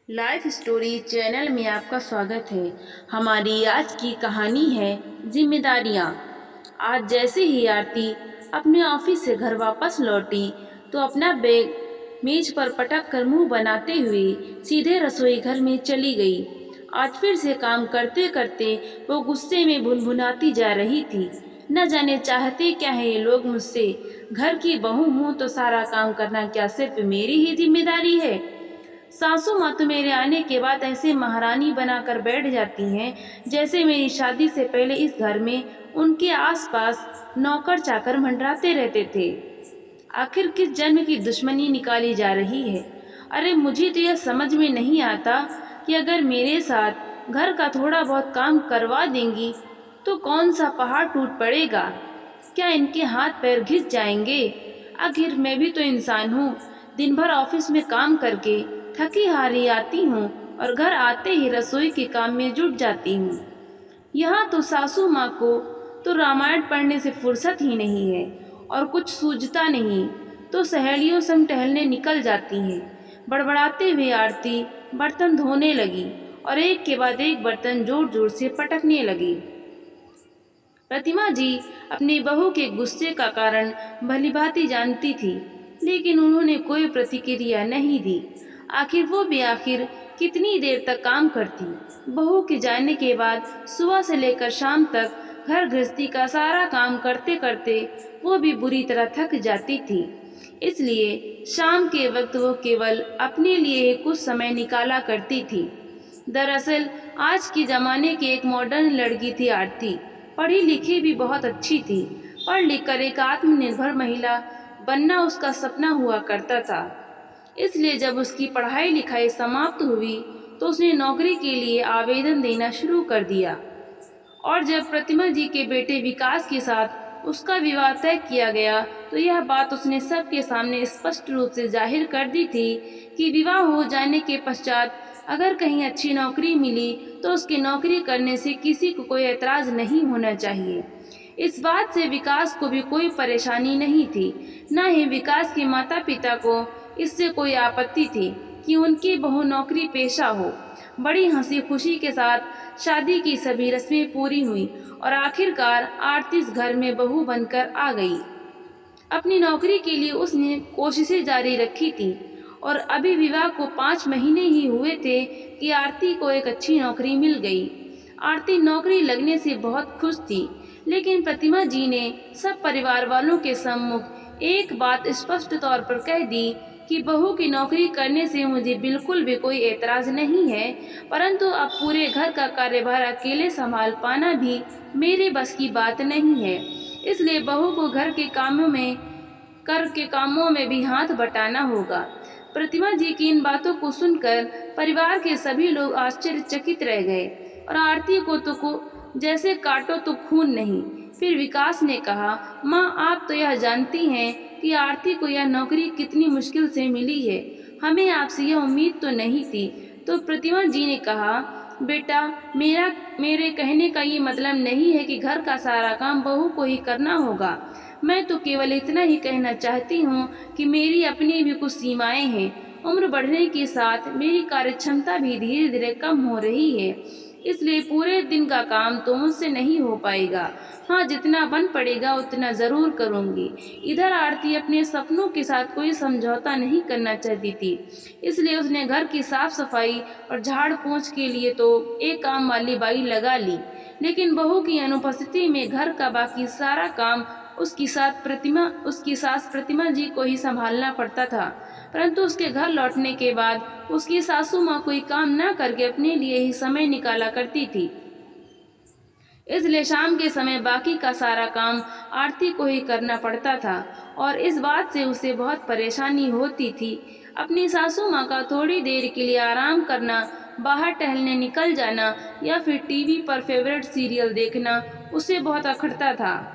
Life story channel में आपका स्वागत है। हमारी आज की कहानी है जिम्मेदारियाँ। आज जैसे ही आरती अपने ऑफिस से घर वापस लौटी तो अपना बैग मेज पर पटक कर मुंह बनाते हुए सीधे रसोई घर में चली गई। आज फिर से काम करते करते वो गुस्से में भुनभुनाती जा रही थी। न जाने चाहते क्या है ये लोग मुझसे। घर की बहू हूँ तो सारा काम करना क्या सिर्फ मेरी ही जिम्मेदारी है। सासू माँ तो मेरे आने के बाद ऐसे महारानी बनाकर बैठ जाती हैं जैसे मेरी शादी से पहले इस घर में उनके आसपास नौकर चाकर मंडराते रहते थे। आखिर किस जन्म की दुश्मनी निकाली जा रही है। अरे मुझे तो यह समझ में नहीं आता कि अगर मेरे साथ घर का थोड़ा बहुत काम करवा देंगी तो कौन सा पहाड़ टूट पड़ेगा। क्या इनके हाथ पैर घिस जाएंगे। आखिर मैं भी तो इंसान हूँ। दिन भर ऑफिस में काम करके थकी हारी आती हूँ और घर आते ही रसोई के काम में जुट जाती हूँ। यहाँ तो सासू माँ को तो रामायण पढ़ने से फुर्सत ही नहीं है और कुछ सूझता नहीं तो सहेलियों संग टहलने निकल जाती हैं। बड़बड़ाते हुए आरती बर्तन धोने लगी और एक के बाद एक बर्तन जोर जोर से पटकने लगी। प्रतिमा जी अपनी बहू के गुस्से का कारण भलीभांति जानती थी, लेकिन उन्होंने कोई प्रतिक्रिया नहीं दी। आखिर कितनी देर तक काम करती। बहू के जाने के बाद सुबह से लेकर शाम तक घर गृहस्थी का सारा काम करते करते वो भी बुरी तरह थक जाती थी। इसलिए शाम के वक्त वो केवल अपने लिए कुछ समय निकाला करती थी। दरअसल आज के ज़माने की एक मॉडर्न लड़की थी आरती। पढ़ी लिखी भी बहुत अच्छी थी। पढ़ लिख कर एक आत्मनिर्भर महिला बनना उसका सपना हुआ करता था। इसलिए जब उसकी पढ़ाई लिखाई समाप्त हुई तो उसने नौकरी के लिए आवेदन देना शुरू कर दिया। और जब प्रतिमा जी के बेटे विकास के साथ उसका विवाह तय किया गया तो यह बात उसने सबके सामने स्पष्ट रूप से जाहिर कर दी थी कि विवाह हो जाने के पश्चात अगर कहीं अच्छी नौकरी मिली तो उसकी नौकरी करने से किसी को कोई एतराज़ नहीं होना चाहिए। इस बात से विकास को भी कोई परेशानी नहीं थी। न ही विकास के माता पिता को इससे कोई आपत्ति थी कि उनकी बहू नौकरी पेशा हो। बड़ी हंसी खुशी के साथ शादी की सभी रस्में पूरी हुई और आखिरकार आरती इस घर में बहू बनकर आ गई। अपनी नौकरी के लिए उसने कोशिशें जारी रखी थी और अभी विवाह को 5 महीने ही हुए थे कि आरती को एक अच्छी नौकरी मिल गई। आरती नौकरी लगने से बहुत खुश थी, लेकिन प्रतिमा जी ने सब परिवार वालों के सम्मुख एक बात स्पष्ट तौर पर कह दी कि बहू की नौकरी करने से मुझे बिल्कुल भी कोई एतराज़ नहीं है, परंतु अब पूरे घर का कार्यभार अकेले संभाल पाना भी मेरे बस की बात नहीं है। इसलिए बहू को घर के कामों में भी हाथ बटाना होगा। प्रतिमा जी की इन बातों को सुनकर परिवार के सभी लोग आश्चर्यचकित रह गए और आरती को जैसे काटो तो खून नहीं। फिर विकास ने कहा, माँ आप तो यह जानती हैं कि आरती को यह नौकरी कितनी मुश्किल से मिली है। हमें आपसे यह उम्मीद तो नहीं थी। तो प्रतिमा जी ने कहा, बेटा मेरे कहने का ये मतलब नहीं है कि घर का सारा काम बहू को ही करना होगा। मैं तो केवल इतना ही कहना चाहती हूँ कि मेरी अपनी भी कुछ सीमाएं हैं। उम्र बढ़ने के साथ मेरी कार्यक्षमता भी धीरे धीरे कम हो रही है, इसलिए पूरे दिन का काम तो मुझसे नहीं हो पाएगा। हाँ, जितना बन पड़ेगा उतना ज़रूर करूँगी। इधर आरती अपने सपनों के साथ कोई समझौता नहीं करना चाहती थी, इसलिए उसने घर की साफ सफाई और झाड़ पोंछ के लिए तो एक काम वाली बाई लगा ली, लेकिन बहू की अनुपस्थिति में घर का बाकी सारा काम उसकी सास प्रतिमा जी को ही संभालना पड़ता था। परंतु उसके घर लौटने के बाद उसकी सासू माँ कोई काम न करके अपने लिए ही समय निकाला करती थी। इसलिए शाम के समय बाकी का सारा काम आरती को ही करना पड़ता था और इस बात से उसे बहुत परेशानी होती थी। अपनी सासू माँ का थोड़ी देर के लिए आराम करना, बाहर टहलने निकल जाना या फिर टीवी पर फेवरेट सीरियल देखना उसे बहुत अखरता था।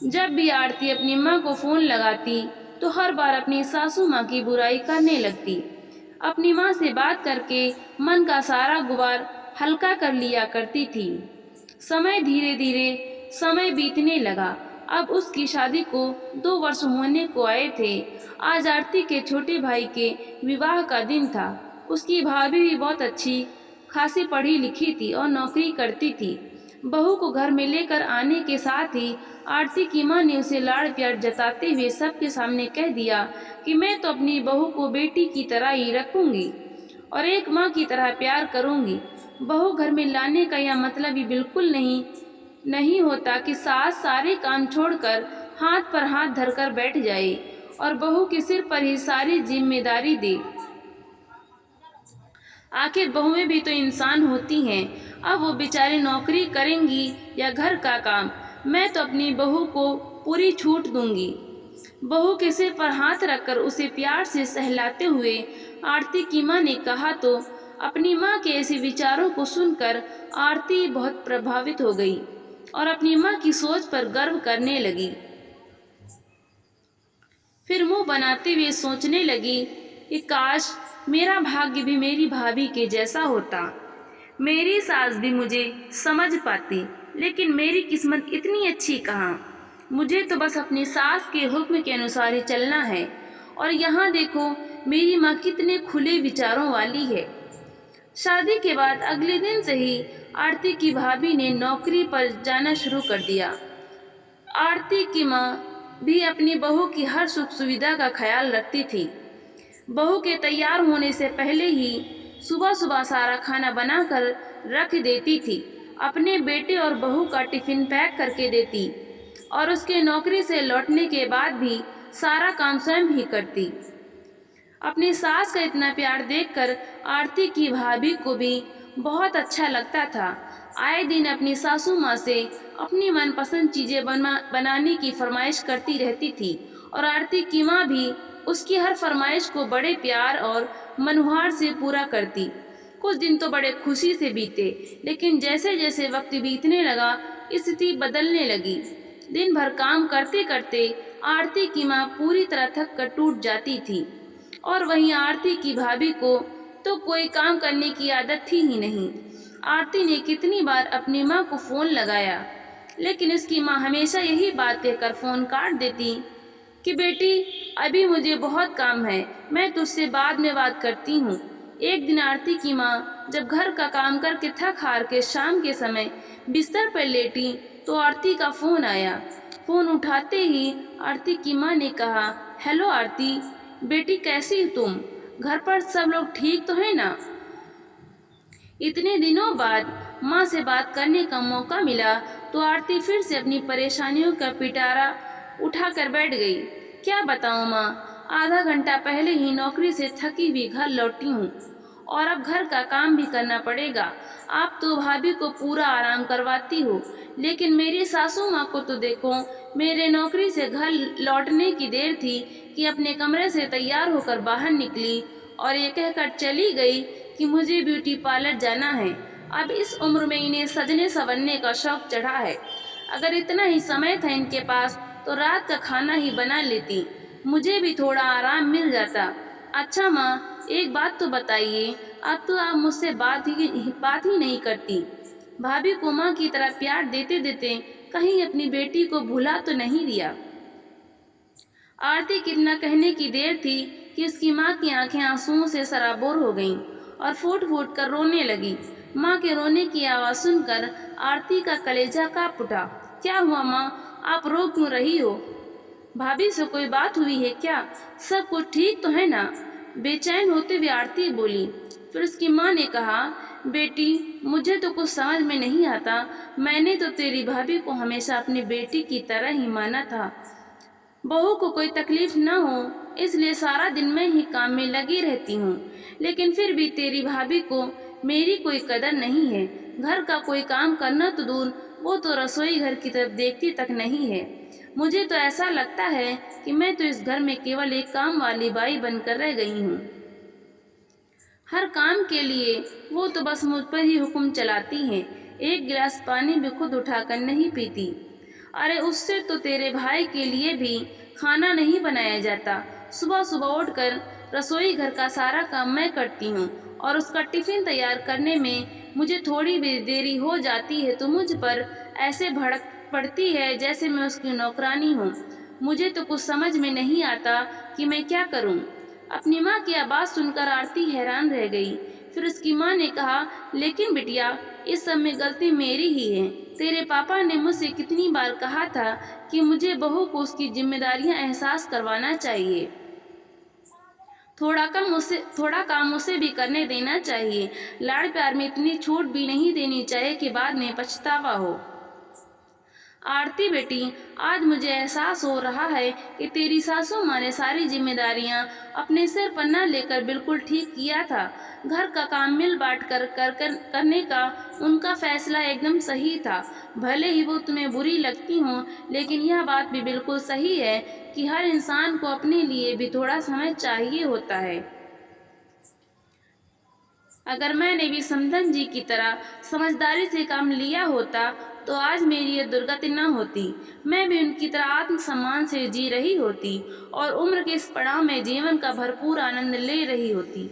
जब भी आरती अपनी माँ को फ़ोन लगाती तो हर बार अपनी सासू माँ की बुराई करने लगती। अपनी माँ से बात करके मन का सारा गुबार हल्का कर लिया करती थी। धीरे धीरे समय बीतने लगा। अब उसकी शादी को 2 वर्ष होने को आए थे। आज आरती के छोटे भाई के विवाह का दिन था। उसकी भाभी भी बहुत अच्छी खासी पढ़ी लिखी थी और नौकरी करती थी। बहू को घर में लेकर आने के साथ ही आरती की माँ ने उसे लाड़ प्यार जताते हुए सबके सामने कह दिया कि मैं तो अपनी बहू को बेटी की तरह ही रखूंगी और एक माँ की तरह प्यार करूंगी। बहू घर में लाने का यह मतलब ही बिल्कुल नहीं होता कि सास सारे काम छोड़कर हाथ पर हाथ धरकर बैठ जाए और बहू के सिर पर ही सारी जिम्मेदारी दे। आखिर बहुएं भी तो इंसान होती हैं। अब वो बेचारी नौकरी करेंगी या घर का काम, मैं तो अपनी बहू को पूरी छूट दूंगी। बहू के सिर पर हाथ रखकर उसे प्यार से सहलाते हुए आरती की माँ ने कहा तो अपनी माँ के ऐसे विचारों को सुनकर आरती बहुत प्रभावित हो गई और अपनी माँ की सोच पर गर्व करने लगी। फिर मुंह बनाते हुए सोचने लगी कि काश मेरा भाग्य भी मेरी भाभी के जैसा होता, मेरी सास भी मुझे समझ पाती, लेकिन मेरी किस्मत इतनी अच्छी कहाँ। मुझे तो बस अपनी सास के हुक्म के अनुसार ही चलना है। और यहाँ देखो मेरी माँ कितने खुले विचारों वाली है। शादी के बाद अगले दिन से ही आरती की भाभी ने नौकरी पर जाना शुरू कर दिया। आरती की माँ भी अपनी बहू की हर सुख सुविधा का ख्याल रखती थी। बहू के तैयार होने से पहले ही सुबह सुबह सारा खाना बनाकर रख देती थी, अपने बेटे और बहू का टिफिन पैक करके देती और उसके नौकरी से लौटने के बाद भी सारा काम स्वयं ही करती। अपनी सास का इतना प्यार देखकर आरती की भाभी को भी बहुत अच्छा लगता था। आए दिन अपनी सासू माँ से अपनी मनपसंद चीज़ें बनाने की फरमाइश करती रहती थी और आरती की माँ भी उसकी हर फरमाइश को बड़े प्यार और मनुहार से पूरा करती। कुछ दिन तो बड़े खुशी से बीते, लेकिन जैसे जैसे वक्त बीतने लगा स्थिति बदलने लगी। दिन भर काम करते करते आरती की माँ पूरी तरह थक कर टूट जाती थी और वहीं आरती की भाभी को तो कोई काम करने की आदत थी ही नहीं। आरती ने कितनी बार अपनी माँ को फ़ोन लगाया, लेकिन उसकी माँ हमेशा यही बात कहकर फ़ोन काट देती कि बेटी अभी मुझे बहुत काम है, मैं तुझसे बाद में बात करती हूँ। एक दिन आरती की माँ जब घर का काम करके थक हार के शाम के समय बिस्तर पर लेटी तो आरती का फ़ोन आया। फ़ोन उठाते ही आरती की माँ ने कहा, हेलो आरती बेटी, कैसी हो तुम? घर पर सब लोग ठीक तो है ना? इतने दिनों बाद माँ से बात करने का मौका मिला तो आरती फिर से अपनी परेशानियों का पिटारा उठाकर बैठ गई। क्या बताऊँ माँ, आधा घंटा पहले ही नौकरी से थकी हुई घर लौटी हूँ और अब घर का काम भी करना पड़ेगा। आप तो भाभी को पूरा आराम करवाती हो, लेकिन मेरी सासू माँ को तो देखो, मेरे नौकरी से घर लौटने की देर थी कि अपने कमरे से तैयार होकर बाहर निकली और ये कहकर चली गई कि मुझे ब्यूटी पार्लर जाना है। अब इस उम्र में इन्हें सजने संवरने का शौक चढ़ा है। अगर इतना ही समय था इनके पास तो रात का खाना ही बना लेती, मुझे भी थोड़ा आराम मिल जाता। अच्छा माँ, एक बात तो बताइए, अब तो आप मुझसे बात ही नहीं करती। भाभी को माँ की तरह प्यार देते देते कहीं अपनी बेटी को भुला तो नहीं दिया? आरती कितना कहने की देर थी कि उसकी माँ की आंखें आंसुओं से सराबोर हो गईं और फूट फूट कर रोने लगी। माँ के रोने की आवाज़ सुनकर आरती का कलेजा कांप उठा। क्या हुआ माँ, आप रो क्यों रही हो? भाभी से कोई बात हुई है क्या? सब कुछ ठीक तो है ना? बेचैन होते हुए आरती बोली। फिर उसकी माँ ने कहा, बेटी मुझे तो कुछ समझ में नहीं आता। मैंने तो तेरी भाभी को हमेशा अपनी बेटी की तरह ही माना था। बहू को कोई तकलीफ न हो इसलिए सारा दिन मैं ही काम में लगी रहती हूँ, लेकिन फिर भी तेरी भाभी को मेरी कोई कदर नहीं है। घर का कोई काम करना तो दूर, वो तो रसोई घर की तरफ देखती तक नहीं है। मुझे तो ऐसा लगता है कि मैं तो इस घर में केवल एक काम वाली बाई बनकर रह गई हूँ। हर काम के लिए वो तो बस मुझ पर ही हुक्म चलाती हैं। एक गिलास पानी भी खुद उठाकर नहीं पीती। अरे उससे तो तेरे भाई के लिए भी खाना नहीं बनाया जाता। सुबह सुबह उठकर रसोई घर का सारा काम मैं करती हूँ और उसका टिफिन तैयार करने में मुझे थोड़ी भी देरी हो जाती है तो मुझ पर ऐसे भड़क पड़ती है जैसे मैं उसकी नौकरानी हूँ। मुझे तो कुछ समझ में नहीं आता कि मैं क्या करूँ। अपनी माँ की आवाज़ सुनकर आरती हैरान रह गई। फिर उसकी माँ ने कहा, लेकिन बिटिया, इस सब में गलती मेरी ही है। तेरे पापा ने मुझसे कितनी बार कहा था कि मुझे बहू को उसकी जिम्मेदारियां एहसास करवाना चाहिए। थोड़ा काम उसे भी करने देना चाहिए। लाड़ प्यार में इतनी छूट भी नहीं देनी चाहिए कि बाद में पछतावा हो। आरती बेटी, आज मुझे एहसास हो रहा है कि तेरी सासू माँ ने सारी जिम्मेदारियां अपने सिर पर न लेकर बिल्कुल ठीक किया था। घर का काम मिल बांट कर करने का उनका फैसला एकदम सही था। भले ही वो तुम्हें बुरी लगती हो, लेकिन यह बात भी बिल्कुल सही है कि हर इंसान को अपने लिए भी थोड़ा समय चाहिए होता है। अगर मैंने भी समधन जी की तरह समझदारी से काम लिया होता तो आज मेरी ये दुर्गति न होती। मैं भी उनकी तरह आत्मसम्मान से जी रही होती और उम्र के इस पड़ाव में जीवन का भरपूर आनंद ले रही होती।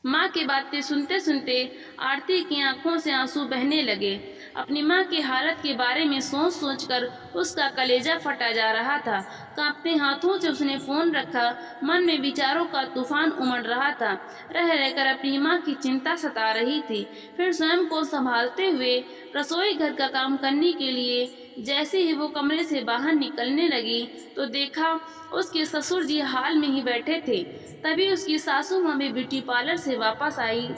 माँ की बातें सुनते सुनते आरती की आंखों से आंसू बहने लगे। अपनी माँ की हालत के बारे में सोच सोचकर उसका कलेजा फटा जा रहा था। कांपते हाथों से उसने फोन रखा। मन में विचारों का तूफान उमड़ रहा था। रह रहकर अपनी माँ की चिंता सता रही थी। फिर स्वयं को संभालते हुए रसोई घर का काम करने के लिए जैसे ही वो कमरे से बाहर निकलने लगी तो देखा उसके ससुर जी हाल में ही बैठे थे। तभी उसकी सासू माँ भी ब्यूटी पार्लर से वापस आई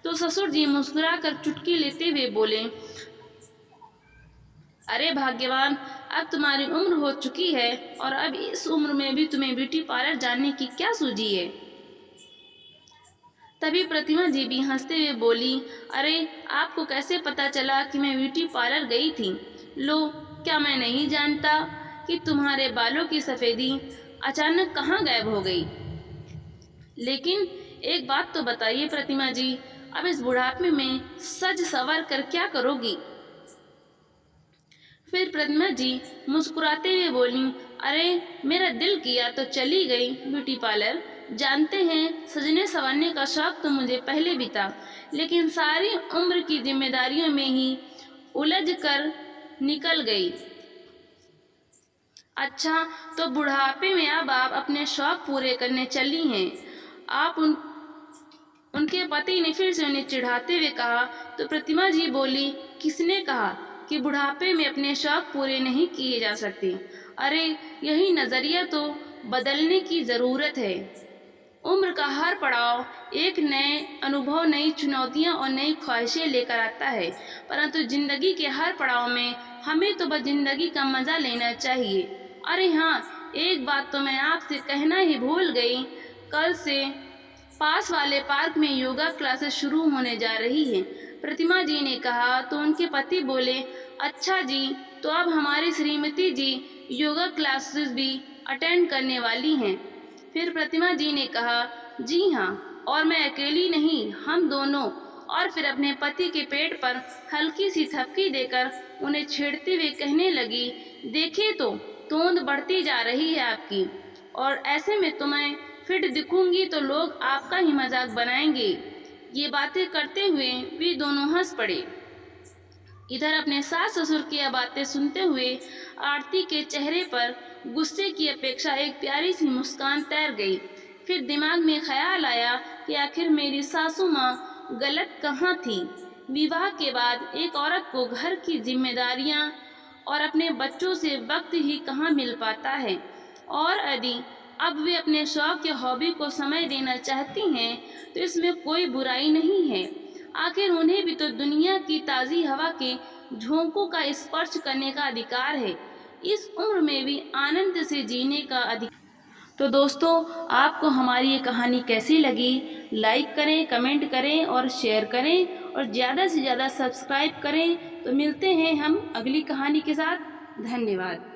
तो ससुर जी मुस्कुराकर चुटकी लेते हुए बोले, अरे भाग्यवान, अब तुम्हारी उम्र हो चुकी है और अब इस उम्र में भी तुम्हें ब्यूटी पार्लर जाने की क्या सूझी है। तभी प्रतिमा जी भी हंसते हुए बोली, अरे आपको कैसे पता चला कि मैं ब्यूटी पार्लर गई थी? लो, क्या मैं नहीं जानता कि तुम्हारे बालों की सफेदी अचानक कहाँ गायब हो गई? लेकिन एक बात तो बताइए प्रतिमा जी, अब इस बुढ़ापे में सज सवर कर क्या करोगी? फिर प्रतिमा जी मुस्कुराते हुए बोली, अरे मेरा दिल किया तो चली गई ब्यूटी पार्लर। जानते हैं, सजने संवरने का शौक तो मुझे पहले भी था, लेकिन सारी उम्र की जिम्मेदारियों में ही उलझ कर निकल गई। अच्छा, तो बुढ़ापे में अब आप अपने शौक पूरे करने चली हैं। आप उनके पति ने फिर से उन्हें चिढ़ाते हुए कहा तो प्रतिमा जी बोली, किसने कहा कि बुढ़ापे में अपने शौक पूरे नहीं किए जा सकते? अरे यही नजरिया तो बदलने की जरूरत है। उम्र का हर पड़ाव एक नए अनुभव, नई चुनौतियां और नई ख्वाहिशें लेकर आता है, परंतु जिंदगी के हर पड़ाव में हमें तो बस जिंदगी का मजा लेना चाहिए। अरे हाँ, एक बात तो मैं आपसे कहना ही भूल गई, कल से पास वाले पार्क में योगा क्लासेस शुरू होने जा रही हैं। प्रतिमा जी ने कहा तो उनके पति बोले, अच्छा जी, तो अब हमारी श्रीमती जी योगा क्लासेस भी अटेंड करने वाली हैं। फिर प्रतिमा जी ने कहा, जी हाँ, और मैं अकेली नहीं, हम दोनों। और फिर अपने पति के पेट पर हल्की सी थपकी देकर उन्हें छेड़ते हुए कहने लगी, देखिए तो तोंद बढ़ती जा रही है आपकी, और ऐसे में तो मैं फिट दिखूंगी तो लोग आपका ही मजाक बनाएंगे। ये बातें करते हुए वे दोनों हंस पड़े। इधर अपने सास ससुर की यह बातें सुनते हुए आरती के चेहरे पर गुस्से की अपेक्षा एक प्यारी सी मुस्कान तैर गई। फिर दिमाग में ख्याल आया कि आखिर मेरी सासू माँ गलत कहाँ थी। विवाह के बाद एक औरत को घर की जिम्मेदारियाँ और अपने बच्चों से वक्त ही कहाँ मिल पाता है, और यदि अब वे अपने शौक या हॉबी को समय देना चाहती हैं तो इसमें कोई बुराई नहीं है। आखिर उन्हें भी तो दुनिया की ताज़ी हवा के झोंकों का स्पर्श करने का अधिकार है, इस उम्र में भी आनंद से जीने का अधिकार। तो दोस्तों, आपको हमारी ये कहानी कैसी लगी? लाइक करें, कमेंट करें और शेयर करें, और ज़्यादा से ज़्यादा सब्सक्राइब करें। तो मिलते हैं हम अगली कहानी के साथ। धन्यवाद।